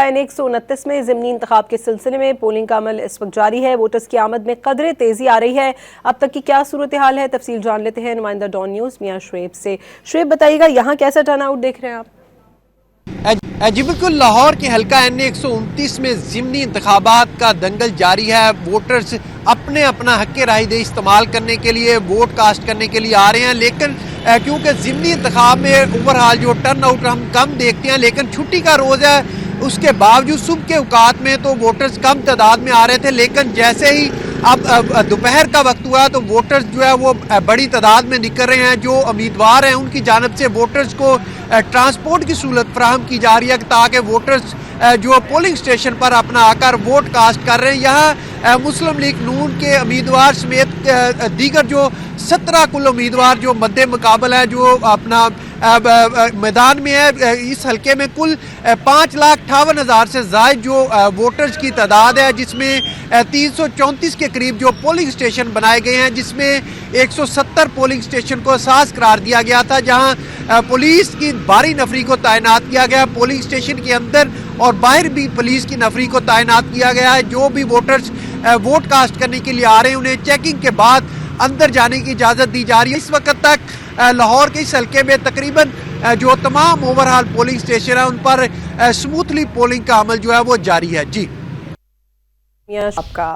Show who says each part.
Speaker 1: N129 में ضمنی इंतखाब के सिलसिले में पोलिंग का अमल इस वक्त जारी है। वोटर्स की आमद में कदरे तेजी आ रही है। अब तक की क्या सूरत हाल है, तफसील जान लेते हैं नुमाइंदा डॉन न्यूज़ मियां शुएब से। शुएब, बताइएगा यहाँ कैसा टर्नआउट देख रहे हैं आप?
Speaker 2: जी बिल्कुल, लाहौर के हल्का N129 में ज़िमनी इंतखाबात का दंगल जारी है। वोटर्स अपने अपना हक़ राय दे इस्तेमाल करने के लिए, वोट कास्ट करने के लिए आ रहे हैं, लेकिन क्योंकि ज़िमनी इंतखाब में ओवरऑल जो टर्न आउट हम कम देखते हैं, लेकिन छुट्टी का रोज़ है, उसके बावजूद सुबह के औकात में तो वोटर्स कम तादाद में आ रहे थे, लेकिन जैसे ही अब दोपहर का वक्त हुआ तो वोटर्स जो है वो बड़ी तादाद में निकल रहे हैं। जो उम्मीदवार हैं उनकी जानिब से वोटर्स को ट्रांसपोर्ट की सहूलत फराहम की जा रही है ताकि वोटर्स जो पोलिंग स्टेशन पर अपना आकर वोट कास्ट कर रहे हैं। यहाँ मुस्लिम लीग नून के उम्मीदवार समेत दीगर जो 17 कुल उम्मीदवार जो मद्दे मुकाबल है, जो अपना मैदान में है, इस हल्के में कुल 5,58,000 से ज़ायद जो वोटर्स की तादाद है, जिसमें 334 के करीब जो पोलिंग स्टेशन बनाए गए हैं, जिसमें 170 पोलिंग स्टेशन को असास करार दिया गया था, जहां पुलिस की भारी नफरी को तैनात किया गया। पोलिंग स्टेशन के अंदर और बाहर भी पुलिस की नफरी को तैनात किया गया है। जो भी वोटर्स वोट कास्ट करने के लिए आ रहे हैं उन्हें चेकिंग के बाद अंदर जाने की इजाज़त दी जा रही है। इस वक्त तक लाहौर के इस हल्के में तकरीबन जो तमाम ओवरऑल पोलिंग स्टेशन है उन पर स्मूथली पोलिंग का अमल जो है वो जारी है। जी
Speaker 1: आपका